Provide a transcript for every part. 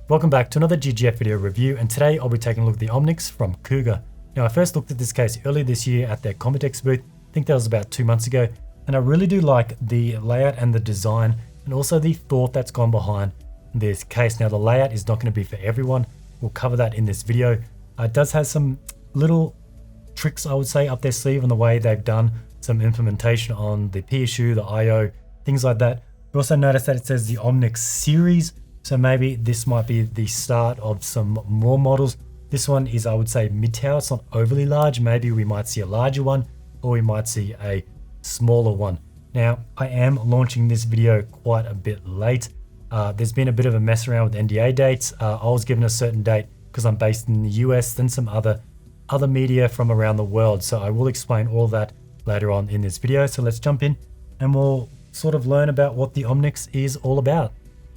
Welcome back to another GGF video review, and today I'll be taking a look at the Omnyx from Cougar. Now I first looked at this case earlier this year at their Computex booth, I think that was about 2 months ago, and I really do like the layout and the design and also the thought that's gone behind this case. Now the layout is not going to be for everyone, we'll cover that in this video. It does have some little tricks, I would say, up their sleeve on the way they've done some implementation on the PSU, the IO, things like that. You also notice that it says the Omnyx series, so maybe this might be the start of some more models. This one is, I would say, mid-tower. It's not overly large. Maybe we might see a larger one or we might see a smaller one. Now, I am launching this video quite a bit late. There's been a bit of a mess around with NDA dates. I was given a certain date because I'm based in the US, then some other media from around the world. So I will explain all that later on in this video. So let's jump in and we'll sort of learn about what the Omnyx is all about.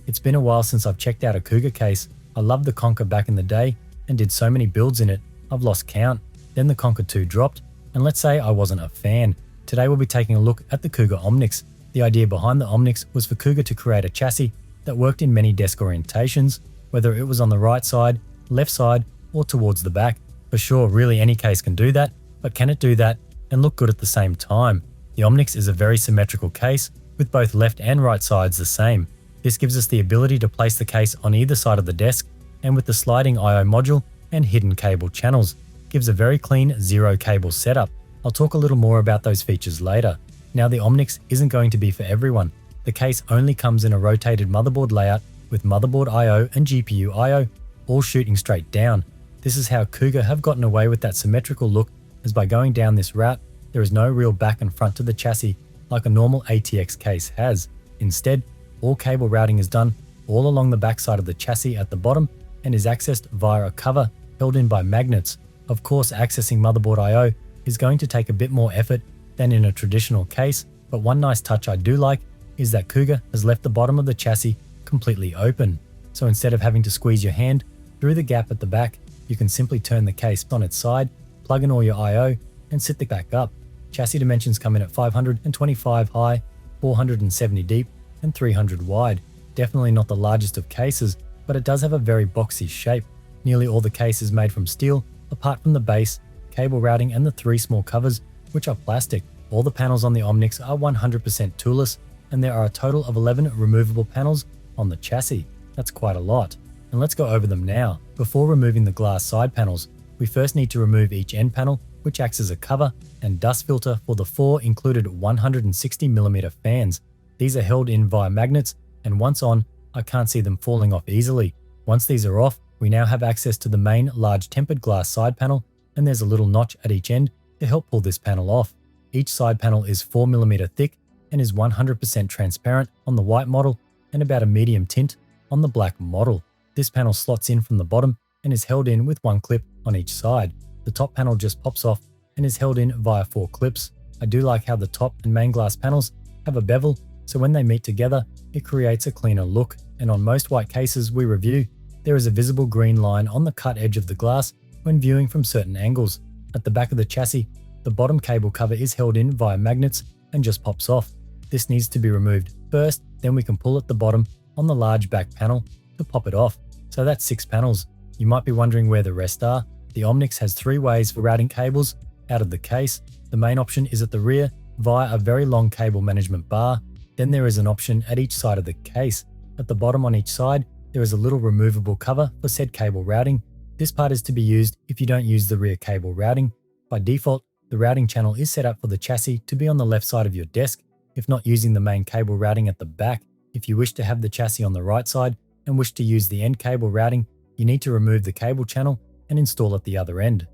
It's been a while since I've checked out a Cougar case. I loved the Conquer back in the day and did so many builds in it, I've lost count. Then the Conquer 2 dropped, and let's say I wasn't a fan. Today we'll be taking a look at the Cougar Omnyx. The idea behind the Omnyx was for Cougar to create a chassis that worked in many desk orientations, whether it was on the right side, left side, or towards the back. For sure, really any case can do that, but can it do that and look good at the same time? The Omnyx is a very symmetrical case, with both left and right sides the same. This gives us the ability to place the case on either side of the desk, and with the sliding I/O module and hidden cable channels, gives a very clean zero cable setup. I'll talk a little more about those features later. Now the Omnyx isn't going to be for everyone. The case only comes in a rotated motherboard layout with motherboard I/O and GPU I/O all shooting straight down. This is how Cougar have gotten away with that symmetrical look, as by going down this route, there is no real back and front to the chassis like a normal ATX case has. Instead, all cable routing is done all along the backside of the chassis at the bottom and is accessed via a cover held in by magnets. Of course, accessing motherboard I/O is going to take a bit more effort than in a traditional case, but one nice touch I do like is that Cougar has left the bottom of the chassis completely open. So instead of having to squeeze your hand through the gap at the back, you can simply turn the case on its side, plug in all your I/O and sit the back up. Chassis dimensions come in at 525 high, 470 deep, and 300 wide. Definitely not the largest of cases, but it does have a very boxy shape. Nearly all the case is made from steel, apart from the base, cable routing and the 3 small covers, which are plastic. All the panels on the Omnyx are 100% toolless, and there are a total of 11 removable panels on the chassis. That's quite a lot. And let's go over them now. Before removing the glass side panels, we first need to remove each end panel, which acts as a cover and dust filter for the 4 included 160mm fans. These are held in via magnets, and once on, I can't see them falling off easily. Once these are off, we now have access to the main large tempered glass side panel, and there's a little notch at each end to help pull this panel off. Each side panel is 4mm thick and is 100% transparent on the white model and about a medium tint on the black model. This panel slots in from the bottom and is held in with 1 clip on each side. The top panel just pops off and is held in via 4 clips. I do like how the top and main glass panels have a bevel, so when they meet together, it creates a cleaner look. And on most white cases we review, there is a visible green line on the cut edge of the glass when viewing from certain angles. At the back of the chassis, the bottom cable cover is held in via magnets and just pops off. This needs to be removed first, then we can pull at the bottom on the large back panel to pop it off. So that's 6 panels. You might be wondering where the rest are. The Omnyx has 3 ways for routing cables out of the case. The main option is at the rear via a very long cable management bar. Then there is an option at each side of the case. At the bottom on each side, there is a little removable cover for said cable routing. This part is to be used if you don't use the rear cable routing. By default, the routing channel is set up for the chassis to be on the left side of your desk, if not using the main cable routing at the back. If you wish to have the chassis on the right side and wish to use the end cable routing, you need to remove the cable channel and install at the other end.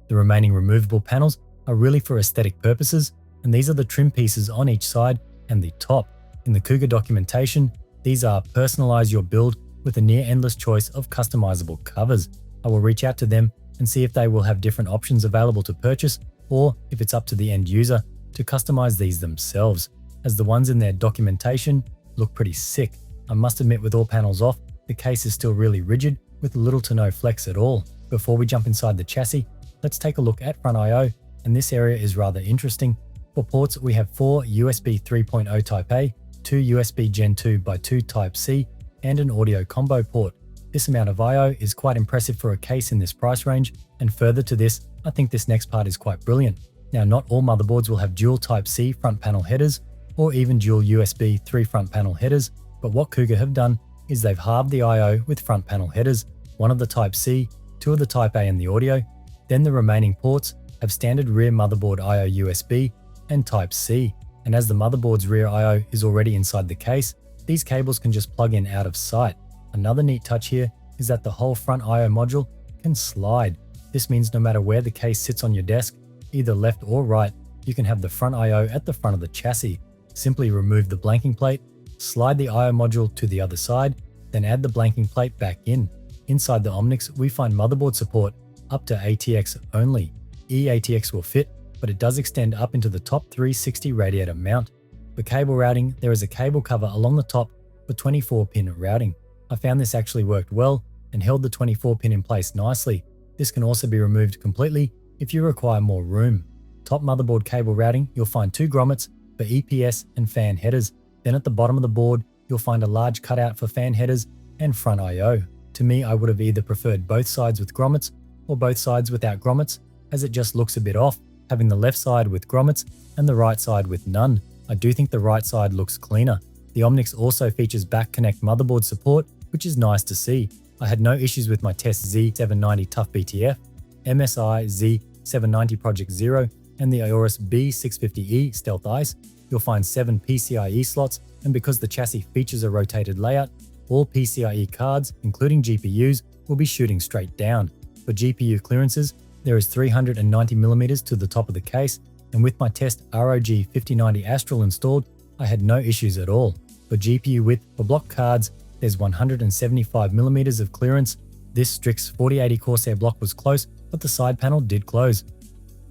The remaining removable panels are really for aesthetic purposes, and these are the trim pieces on each side and the top. In the Cougar documentation, these are personalize your build with a near endless choice of customizable covers. I will reach out to them and see if they will have different options available to purchase, or if it's up to the end user to customize these themselves, as the ones in their documentation look pretty sick. I must admit, with all panels off, the case is still really rigid with little to no flex at all. Before we jump inside the chassis, let's take a look at front I/O, and this area is rather interesting. For ports, we have 4 USB 3.0 Type A, 2 USB Gen 2 by 2 Type C, and an audio combo port. This amount of I/O is quite impressive for a case in this price range, and further to this, I think this next part is quite brilliant. Now, not all motherboards will have dual Type-C front panel headers, or even dual USB 3 front panel headers, but what Cougar have done is they've halved the I/O with front panel headers, one of the Type-C, 2 of the Type-A and the audio, then the remaining ports have standard rear motherboard I/O USB and Type-C, and as the motherboard's rear I/O is already inside the case, these cables can just plug in out of sight. Another neat touch here is that the whole front I/O module can slide. This means no matter where the case sits on your desk, either left or right, you can have the front I/O at the front of the chassis. Simply remove the blanking plate, slide the I/O module to the other side, then add the blanking plate back in. Inside the Omnyx, we find motherboard support up to ATX only. eATX will fit, but it does extend up into the top 360 radiator mount. For cable routing, there is a cable cover along the top for 24-pin routing. I found this actually worked well and held the 24-pin in place nicely. This can also be removed completely if you require more room. Top motherboard cable routing, you'll find 2 grommets for EPS and fan headers. Then at the bottom of the board, you'll find a large cutout for fan headers and front I/O. To me, I would have either preferred both sides with grommets or both sides without grommets, as it just looks a bit off, having the left side with grommets and the right side with none. I do think the right side looks cleaner. The Omnyx also features back connect motherboard support, which is nice to see. I had no issues with my Test Z790 Tough BTF, MSI Z790 Project Zero, and the Aorus B650E Stealth Ice. You'll find 7 PCIe slots, and because the chassis features a rotated layout, all PCIe cards, including GPUs, will be shooting straight down. For GPU clearances, there is 390mm to the top of the case, and with my test ROG 5090 Astral installed, I had no issues at all. For GPU width for block cards, there's 175mm of clearance. This Strix 4080 Corsair block was close, but the side panel did close.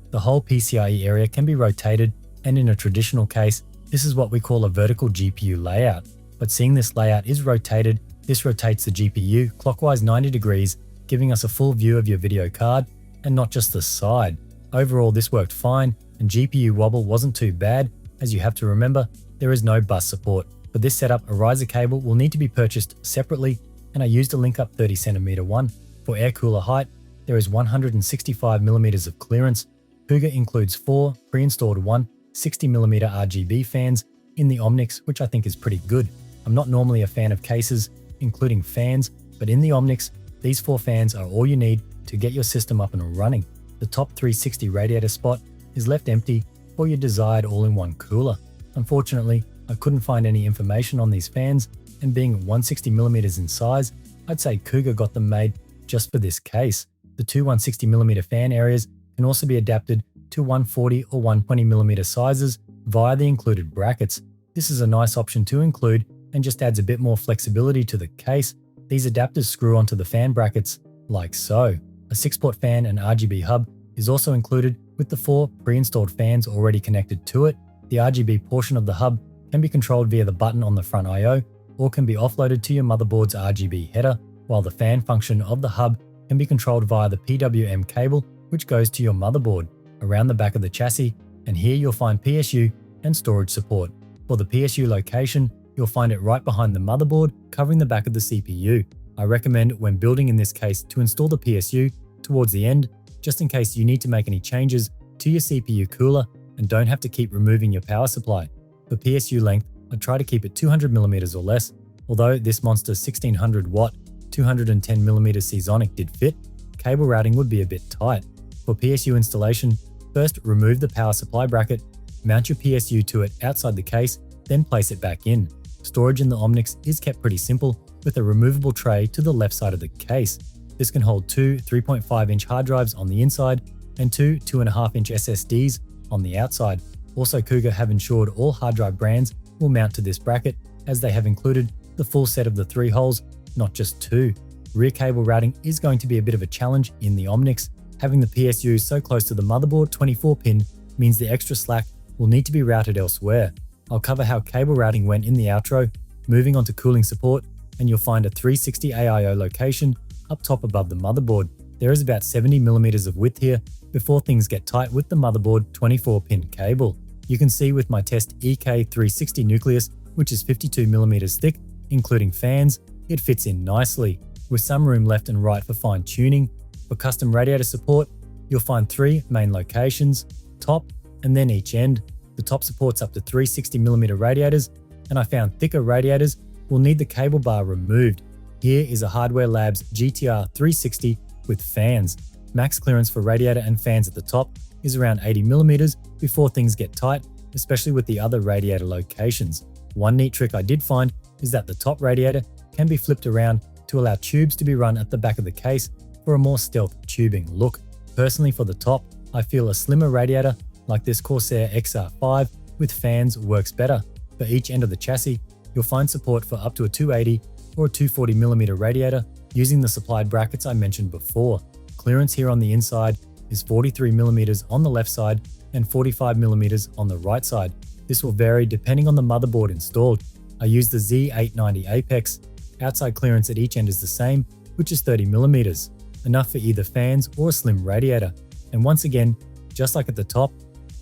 The whole PCIe area can be rotated, and in a traditional case, this is what we call a vertical GPU layout. But seeing this layout is rotated, this rotates the GPU clockwise 90 degrees, giving us a full view of your video card, and not just the side. Overall, this worked fine, and GPU wobble wasn't too bad, as you have to remember, there is no bus support. For this setup, a riser cable will need to be purchased separately, and I used a link-up 30cm one. For air cooler height, there is 165mm of clearance. Cougar includes 4 pre-installed 160mm RGB fans in the Omnyx, which I think is pretty good. I'm not normally a fan of cases, including fans, but in the Omnyx, these 4 fans are all you need to get your system up and running. The top 360 radiator spot is left empty for your desired all-in-one cooler. Unfortunately, I couldn't find any information on these fans, and being 160mm in size, I'd say Cougar got them made just for this case. The 2 160mm fan areas can also be adapted to 140 or 120mm sizes via the included brackets. This is a nice option to include and just adds a bit more flexibility to the case. These adapters screw onto the fan brackets like so. A 6-port fan and RGB hub is also included with the 4 pre-installed fans already connected to it. The RGB portion of the hub can be controlled via the button on the front I/O, or can be offloaded to your motherboard's RGB header, while the fan function of the hub can be controlled via the PWM cable, which goes to your motherboard around the back of the chassis, and here you'll find PSU and storage support. For the PSU location, you'll find it right behind the motherboard, covering the back of the CPU. I recommend when building in this case to install the PSU towards the end, just in case you need to make any changes to your CPU cooler and don't have to keep removing your power supply. For PSU length, I try to keep it 200mm or less, although this monster 1600 watt 210mm Seasonic did fit, cable routing would be a bit tight. For PSU installation, first remove the power supply bracket, mount your PSU to it outside the case, then place it back in. Storage in the Omnyx is kept pretty simple, with a removable tray to the left side of the case. This can hold 2 3.5-inch hard drives on the inside and 2 2.5-inch SSDs on the outside. Also, Cougar have ensured all hard drive brands will mount to this bracket, as they have included the full set of the 3 holes, not just 2. Rear cable routing is going to be a bit of a challenge in the Omnyx. Having the PSU so close to the motherboard 24-pin means the extra slack will need to be routed elsewhere. I'll cover how cable routing went in the outro, moving on to cooling support, and you'll find a 360 AIO location up top above the motherboard. There is about 70mm of width here before things get tight with the motherboard 24-pin cable. You can see with my test EK360 nucleus, which is 52mm thick, including fans, it fits in nicely. with some room left and right for fine tuning. For custom radiator support, you'll find 3 main locations, top and then each end. The top supports up to 360mm radiators, and I found thicker radiators will need the cable bar removed. Here is a Hardware Labs GTR 360 with fans. Max clearance for radiator and fans at the top is around 80mm before things get tight, especially with the other radiator locations. One neat trick I did find is that the top radiator can be flipped around to allow tubes to be run at the back of the case for a more stealth tubing look. Personally, for the top, I feel a slimmer radiator like this CORSAIR XR5 with fans works better. For each end of the chassis, you'll find support for up to a 280 or a 240mm radiator using the supplied brackets I mentioned before. Clearance here on the inside is 43mm on the left side and 45mm on the right side. This will vary depending on the motherboard installed. I use the Z890 Apex. Outside clearance at each end is the same, which is 30mm, enough for either fans or a slim radiator. And once again, just like at the top,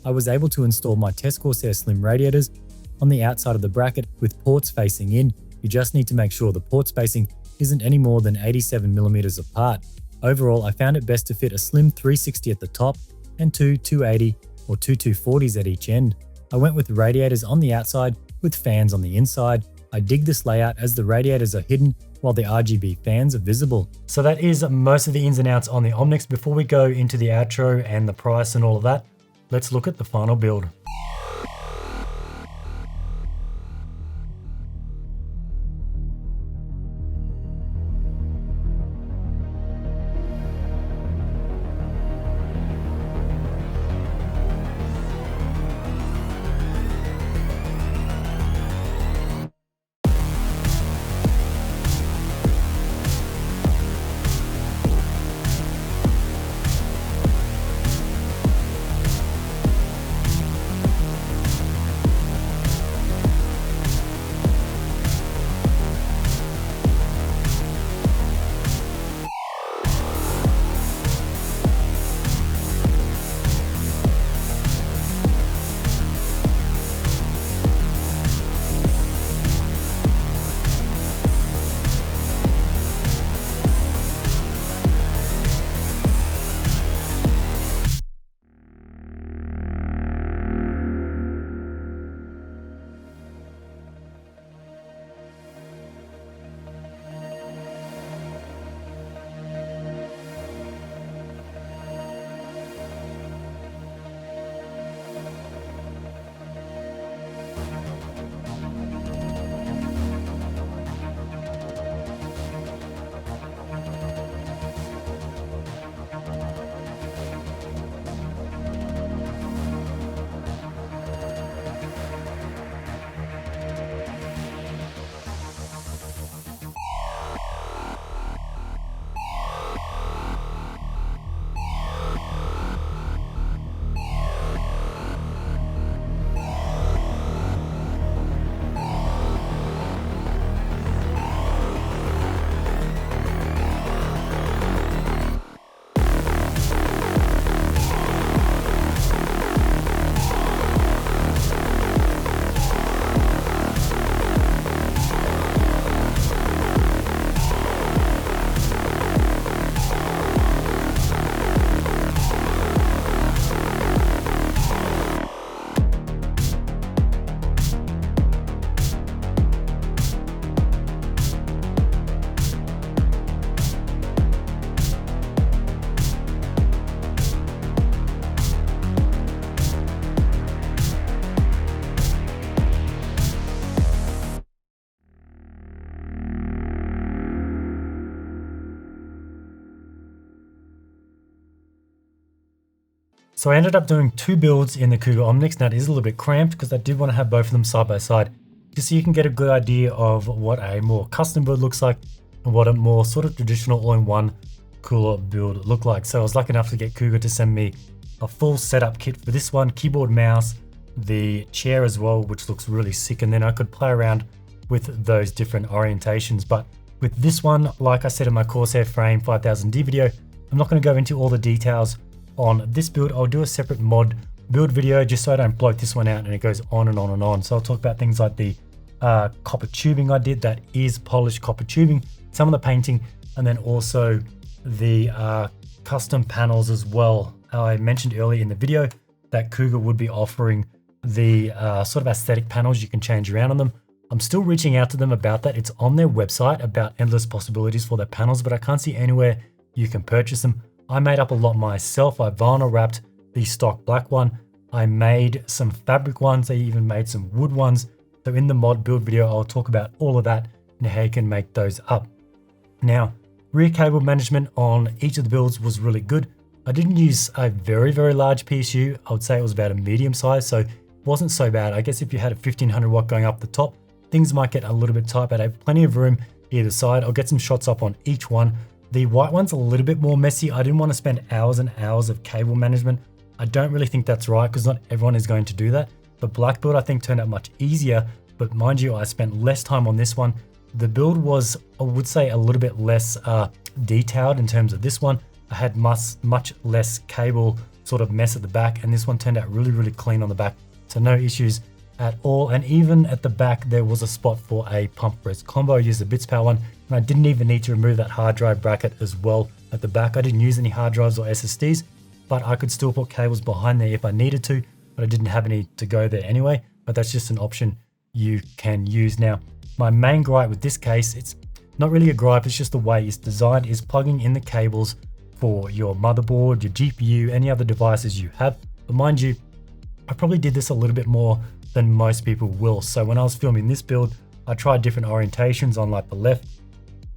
I was able to install my test CORSAIR slim radiators on the outside of the bracket with ports facing in. You just need to make sure the port spacing isn't any more than 87mm apart. Overall, I found it best to fit a slim 360 at the top and 2 280 or 2 240s at each end. I went with radiators on the outside with fans on the inside. I dig this layout as the radiators are hidden while the RGB fans are visible. So that is most of the ins and outs on the Omnyx. Before we go into the outro and the price and all of that, let's look at the final build. So I ended up doing 2 builds in the Cougar Omnyx. Now it is a little bit cramped because I did want to have both of them side by side, just so you can get a good idea of what a more custom build looks like and what a more sort of traditional all-in-one cooler build look like. So I was lucky enough to get Cougar to send me a full setup kit for this one, keyboard, mouse, the chair as well, which looks really sick, and then I could play around with those different orientations. But with this one, like I said in my Corsair Frame 5000D video, I'm not going to go into all the details on this build. I'll do a separate mod build video just so I don't bloat this one out and it goes on and on and on. So I'll talk about things like the copper tubing I did, that is polished copper tubing, some of the painting, and then also the custom panels as well. I mentioned earlier in the video that Cougar would be offering the sort of aesthetic panels you can change around on them. I'm still reaching out to them about that. It's on their website about endless possibilities for their panels, but I can't see anywhere you can purchase them. I made up a lot myself. I vinyl wrapped the stock black one. I made some fabric ones. I even made some wood ones. So in the mod build video, I'll talk about all of that and how you can make those up. Now, rear cable management on each of the builds was really good. I didn't use a very, very large PSU. I would say it was about a medium size, so it wasn't so bad. I guess if you had a 1500 watt going up the top, things might get a little bit tight, but I have plenty of room either side. I'll get some shots up on each one. The white one's a little bit more messy. I didn't want to spend hours and hours of cable management. I don't really think that's right because not everyone is going to do that. The black build I think turned out much easier, but mind you, I spent less time on this one. The build was, I would say, a little bit less detailed in terms of this one. I had much less cable sort of mess at the back, and this one turned out really, really clean on the back. So no issues at all. And even at the back, there was a spot for a pump press combo. I used the Bitspower one, and I didn't even need to remove that hard drive bracket as well at the back. I didn't use any hard drives or SSDs, but I could still put cables behind there if I needed to, but I didn't have any to go there anyway. But that's just an option you can use. Now, my main gripe with this case, it's not really a gripe, it's just the way it's designed, is plugging in the cables for your motherboard, your GPU, any other devices you have. But mind you, I probably did this a little bit more than most people will. So when I was filming this build, I tried different orientations on like the left,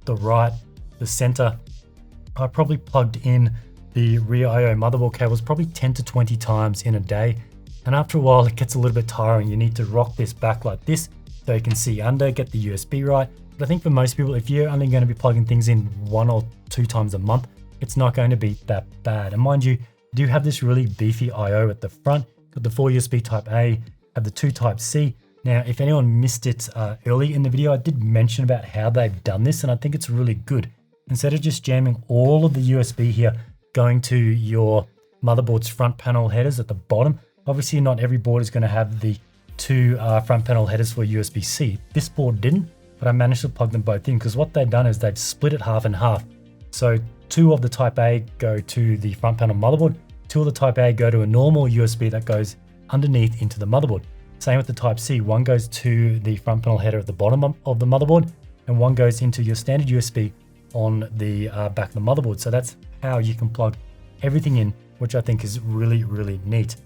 the right, the center. I probably plugged in the rear IO motherboard cables probably 10 to 20 times in a day. And after a while, it gets a little bit tiring. You need to rock this back like this so you can see under, get the USB right. But I think for most people, if you're only going to be plugging things in 1 or 2 times a month, it's not going to be that bad. And mind you, you do have this really beefy IO at the front. Got the 4 USB type A, have the 2 type C. Now, if anyone missed it early in the video, I did mention about how they've done this, and I think it's really good. Instead of just jamming all of the USB here, going to your motherboard's front panel headers at the bottom. Obviously, not every board is going to have the 2 front panel headers for USB-C. This board didn't, but I managed to plug them both in because what they've done is they've split it half and half. So 2 of the type A go to the front panel motherboard, 2 of the type A go to a normal USB that goes underneath into the motherboard. Same with the type C, 1 goes to the front panel header at the bottom of the motherboard, and 1 goes into your standard USB on the back of the motherboard. So that's how you can plug everything in, which I think is really, really neat.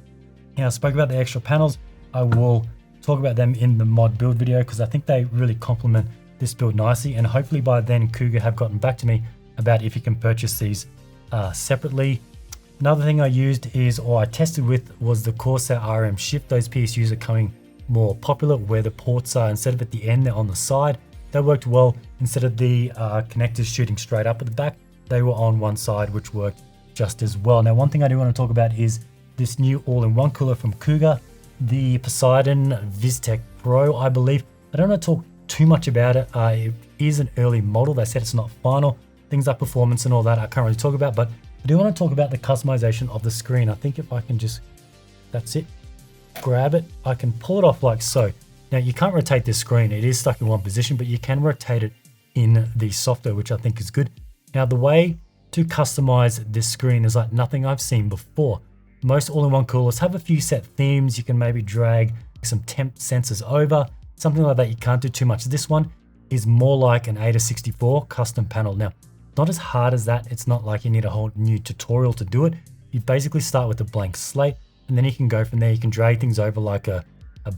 Now, I spoke about the extra panels. I will talk about them in the mod build video because I think they really complement this build nicely, and hopefully by then Cougar have gotten back to me about if you can purchase these separately. Another thing I used is, or I tested with, was the CORSAIR RM shift. Those PSUs are coming more popular where the ports are, instead of at the end, they're on the side. That worked well. Instead of the connectors shooting straight up at the back, they were on one side, which worked just as well. Now, one thing I do want to talk about is this new all-in-one cooler from Cougar, the Poseidon VizTech Pro, I believe. I don't want to talk too much about it. It is an early model. They said it's not final. Things like performance and all that I can't really talk about, but I do want to talk about the customization of the screen. I think if I can just, that's it, grab it, I can pull it off like so. Now, you can't rotate this screen. It is stuck in one position, but you can rotate it in the software, which I think is good. Now, the way to customize this screen is like nothing I've seen before. Most all-in-one coolers have a few set themes. You can maybe drag some temp sensors over, something like that. You can't do too much. This one is more like an AIDA64 custom panel. Now, not as hard as that. It's not like you need a whole new tutorial to do it. You basically start with a blank slate, and then you can go from there. You can drag things over like a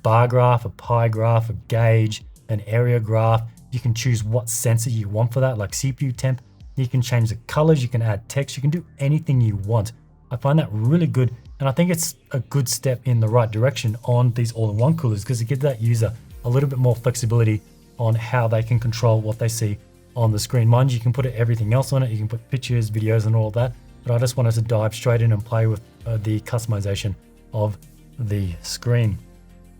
bar graph, a pie graph, a gauge, an area graph. You can choose what sensor you want for that, like CPU temp. You can change the colors, you can add text, you can do anything you want. I find that really good, and I think it's a good step in the right direction on these all-in-one coolers because it gives that user a little bit more flexibility on how they can control what they see on the screen. Mind you, you can put everything else on it. You can put pictures, videos, and all that, but I just wanted to dive straight in and play with the customization of the screen.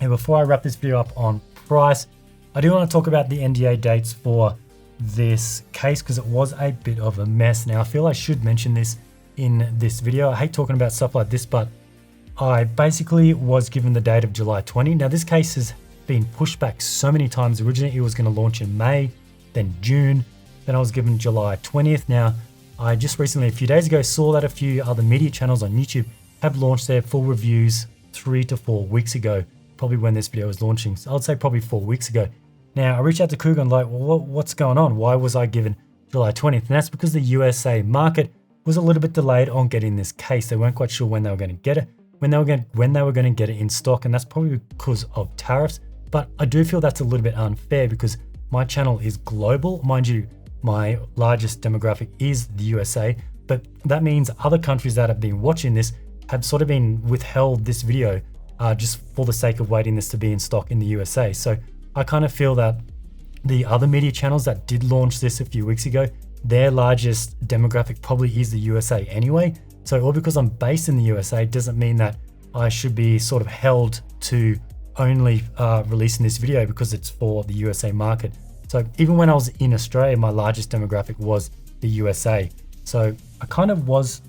And before I wrap this video up on price, I do want to talk about the NDA dates for this case because it was a bit of a mess. Now, I feel I should mention this in this video. I hate talking about stuff like this, but I basically was given the date of July 20. Now, this case has been pushed back so many times. Originally, it was going to launch in May, then June, Then I was given July 20th. Now, I just recently, a few days ago, saw that a few other media channels on YouTube have launched their full reviews 3 to 4 weeks ago, probably when this video was launching. So I would say probably 4 weeks ago. Now, I reached out to Cougar and like, well, what's going on? Why was I given July 20th? And that's because the USA market was a little bit delayed on getting this case. They weren't quite sure when they were going to get it, when they were going to get it in stock, and that's probably because of tariffs. But I do feel that's a little bit unfair because my channel is global. Mind you, my largest demographic is the USA, but that means other countries that have been watching this have sort of been withheld this video just for the sake of waiting this to be in stock in the USA. So I kind of feel that the other media channels that did launch this a few weeks ago, their largest demographic probably is the USA anyway. So all because I'm based in the USA doesn't mean that I should be sort of held to only releasing this video because it's for the USA market. So even when I was in Australia, my largest demographic was the USA. So I kind of was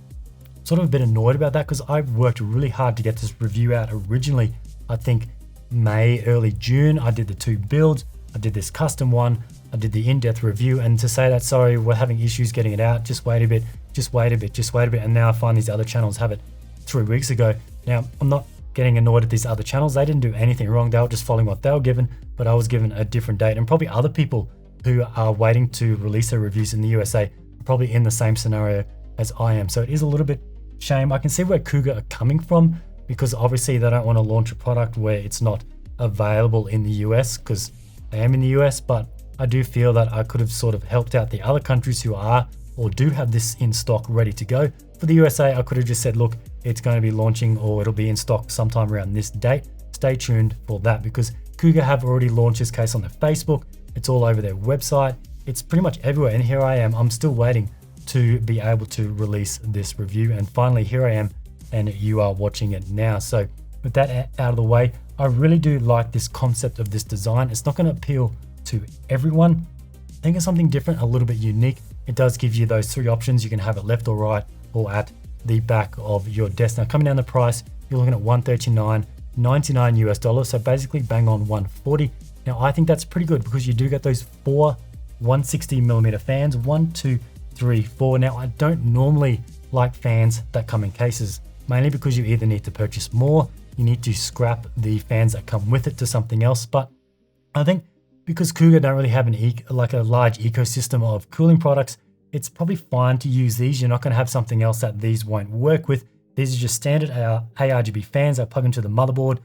sort of a bit annoyed about that because I worked really hard to get this review out originally. I think May, early June, I did the 2 builds, I did this custom one, I did the in-depth review, and to say that, sorry, we're having issues getting it out, just wait a bit, just wait a bit, just wait a bit, and now I find these other channels have it 3 weeks ago. Now, I'm not getting annoyed at these other channels. They didn't do anything wrong. They were just following what they were given, but I was given a different date. And probably other people who are waiting to release their reviews in the USA are probably in the same scenario as I am. So it is a little bit shame. I can see where Cougar are coming from because obviously they don't want to launch a product where it's not available in the US because I am in the US, but I do feel that I could have sort of helped out the other countries who are or do have this in stock ready to go. For the USA, I could have just said, look, it's going to be launching or it'll be in stock sometime around this date. Stay tuned for that because Cougar have already launched this case on their Facebook. It's all over their website. It's pretty much everywhere. And here I am. I'm still waiting to be able to release this review. And finally, here I am and you are watching it now. So with that out of the way, I really do like this concept of this design. It's not going to appeal to everyone. I think it's something different, a little bit unique. It does give you those 3 options. You can have it left or right or at the back of your desk. Now coming down the price, you're looking at $139.99 US. So basically bang on 140. Now I think that's pretty good because you do get those 4 160mm fans, 1, 2, 3, 4. Now I don't normally like fans that come in cases, mainly because you either need to purchase more, you need to scrap the fans that come with it to something else. But I think because Cougar don't really have a large ecosystem of cooling products, it's probably fine to use these. You're not going to have something else that these won't work with. These are just standard ARGB fans that plug into the motherboard.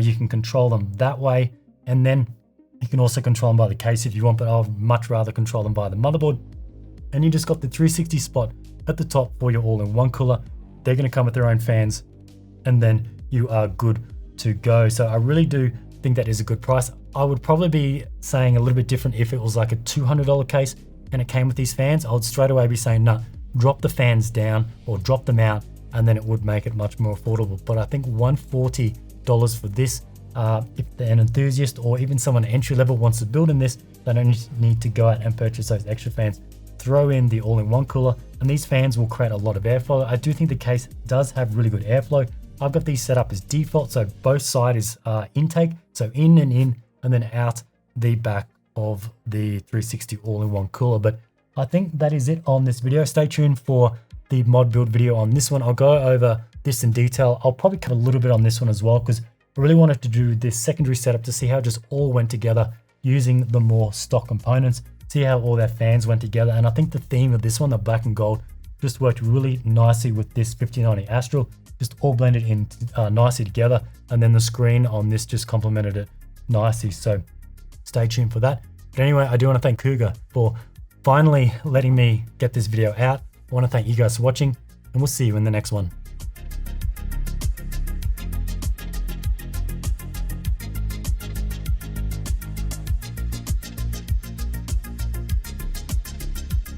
You can control them that way. And then you can also control them by the case if you want, but I'll much rather control them by the motherboard. And you just got the 360 spot at the top for your all-in-one cooler. They're going to come with their own fans and then you are good to go. So I really do think that is a good price. I would probably be saying a little bit different if it was like a $200 case and it came with these fans. I would straight away be saying, no, drop the fans down or drop them out, and then it would make it much more affordable. But I think $140 for this, if they're an enthusiast or even someone entry level wants to build in this, they don't need to go out and purchase those extra fans. Throw in the all-in-one cooler, and these fans will create a lot of airflow. I do think the case does have really good airflow. I've got these set up as default, so both sides is intake, so in, and then out the back of the 360 all-in-one cooler. But I think that is it on this video. Stay tuned for the mod build video on this one. I'll go over this in detail. I'll probably cover a little bit on this one as well because I really wanted to do this secondary setup to see how it just all went together using the more stock components, see how all their fans went together. And I think the theme of this one, the black and gold, just worked really nicely with this 5090 Astral, just all blended in nicely together. And then the screen on this just complemented it nicely. So stay tuned for that. But anyway, I do want to thank Cougar for finally letting me get this video out. I want to thank you guys for watching, and we'll see you in the next one.